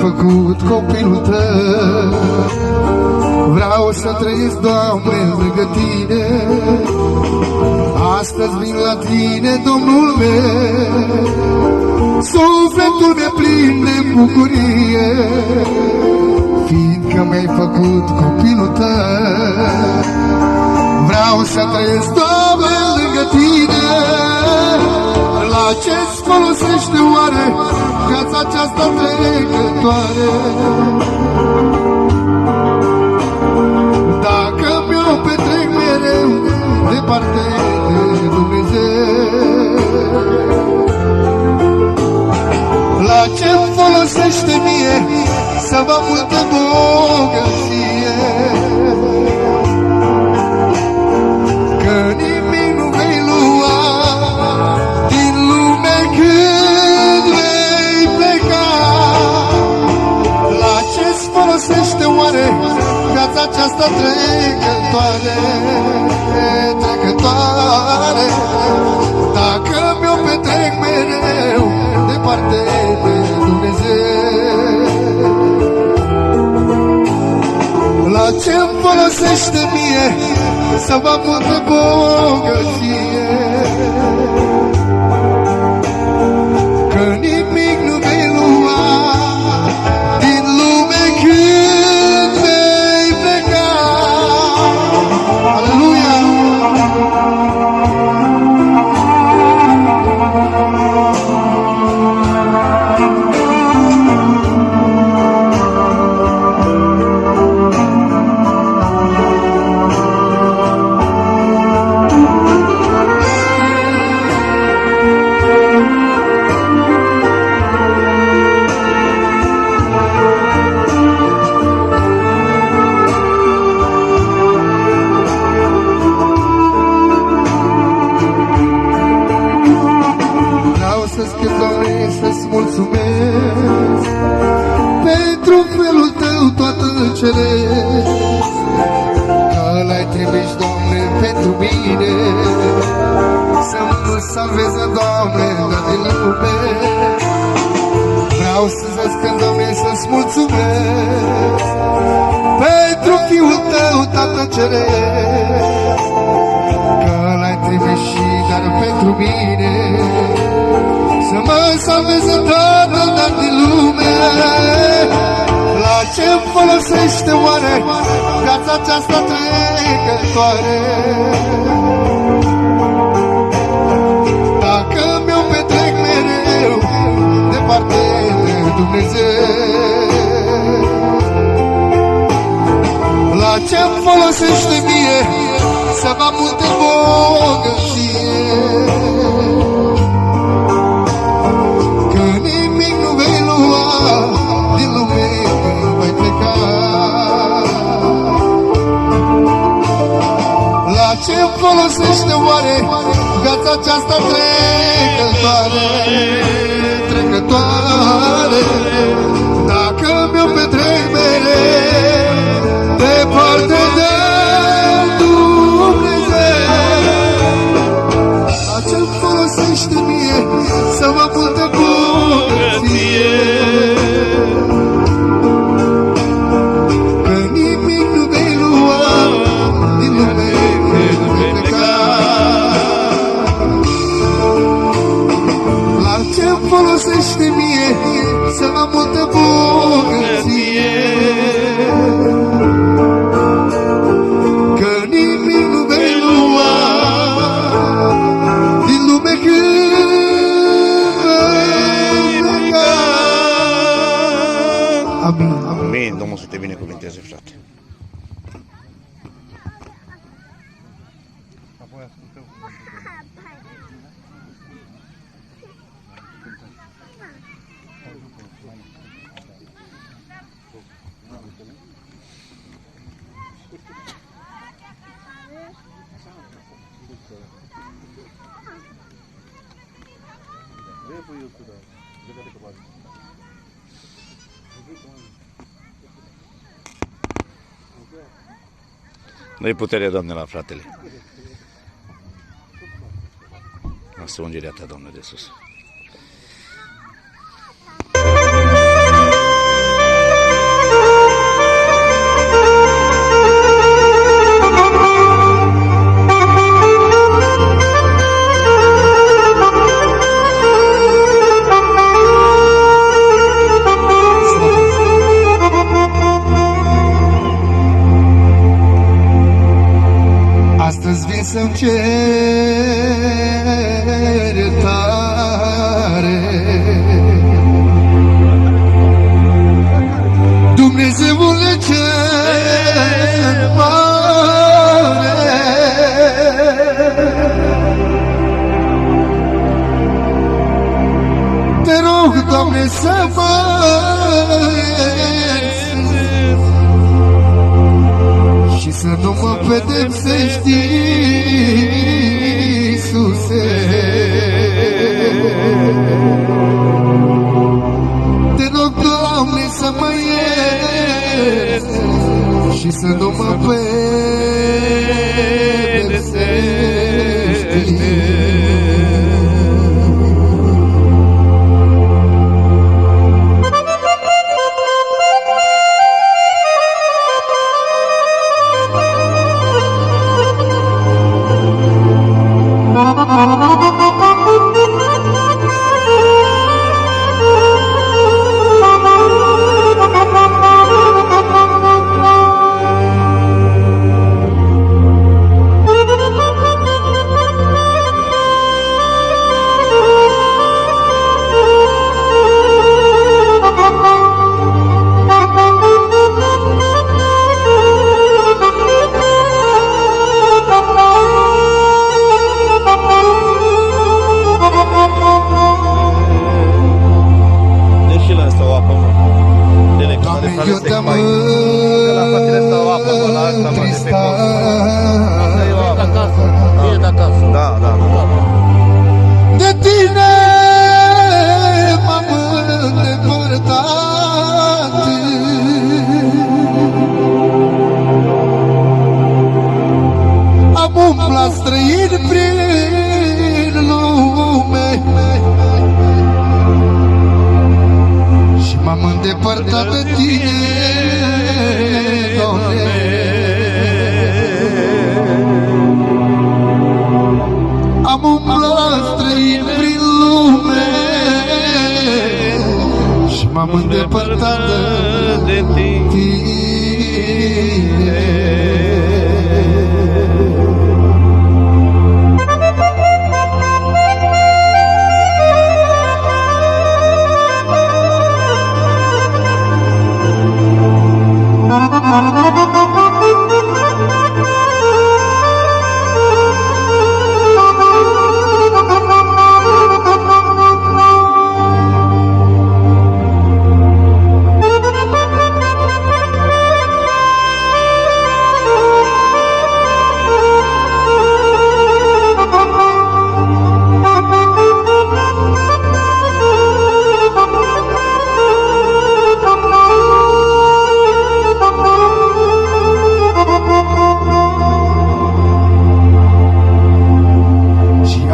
făcut copilul tău. Vreau să trăiesc, Doamne, lângă Tine. Astăzi vin la Tine, Domnul meu. Sufletul mi-e plin de bucurie, fiindcă mi-ai făcut copilul Tău. Vreau să trăiesc, Doamne, lângă Tine. La ce-ți folosește oare viața aceasta trecătoare? Dacă mi-o petrec mereu departe de Dumnezeu, la ce-mi folosește mie să vă multă bogăție? Că nimic nu vei lua din lume când vei pleca. La ce-ți folosește oare viața aceasta trecătoare? Trecătoare, dacă mi-o petrec mereu departe de Dumnezeu. La ce-mi folosește mie să vă multă bogăție? Că nimic nu vei lua din lume când vei pleca. Aleluia! Să-ți mulțumesc pentru felul Tău toată ceresc, că L-ai trimis, Doamne, pentru mine, să-mi salveze, Doamne, din lume. Vreau să-ți cânt, Doamne, să-ți mulțumesc pentru Fiul Tău, Tată ceresc, că L-ai trimis și dar pentru mine, să mă salveze, Tatăl, dar din lume. La ce-mi folosește oare viața aceasta trecătoare? Dacă mi-o petrec mereu departe de Dumnezeu. La ce-mi folosește mie să vă multe bogăție? Din lume voi pleca. La ce-mi folosește oare viața aceasta trecătoare? Trecătoare, dacă mi-o petrec mereu departe de Dumnezeu. La ce-mi folosește mie să mă multe bogăție? Folosește mie să am multă bogăție, că nimic nu vei lua din lume când vei pleca. Amin. Amin. Domnul să te binecuvânteze, frate. Dă-i putere, Doamne, la fratele. Lasă ungerea ta, Doamne, de sus. Astăzi vin să-mi cer iertare, Dumnezeule cel mare, te rog, Doamne, să mă și să nu mă pedepsești, Iisuse. Te rog, Doamne, să mă ierți și să nu mă pedepsești. Eu te-am întristat, de tine m-am îndepărtat, am umblat străin prin lume și m-am îndepărtat de tine, Doamne. Am umblat străin prin lume și m-am îndepărtat de tine.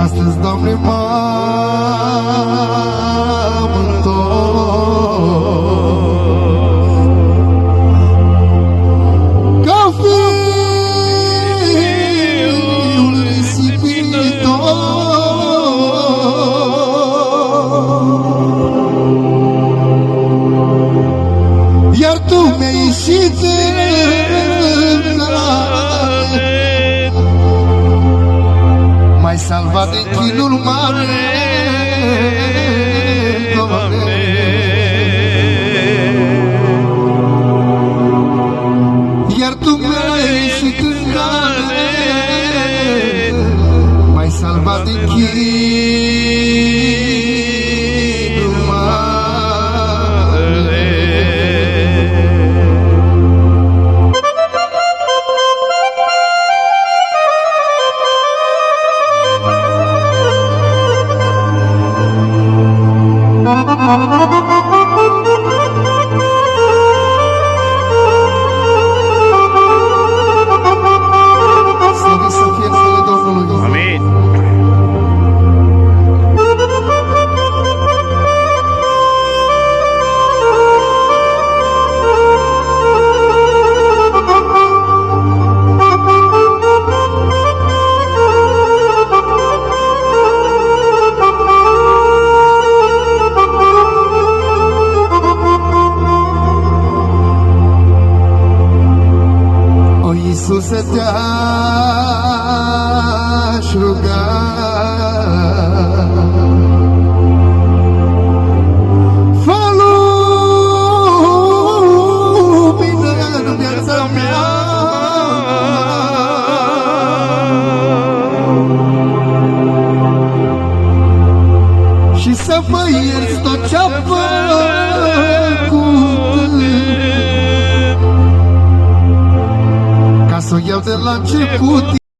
Astăzi, Doamne, m-am întors ca fiul risipitor, iar Tu mi-ai ieșit în cale, m-ai salvat din chinul mare, Doamne. Iar Tu mi-ai ieșit în cale, m-ai salvat din chinul mare. Slăvit să fie numele Domnului. Amin. O Iisuse, te-aș ruga, fă lumină în viața mea, și să mă ierți tot ce-am făcut, ca să o iau de la început.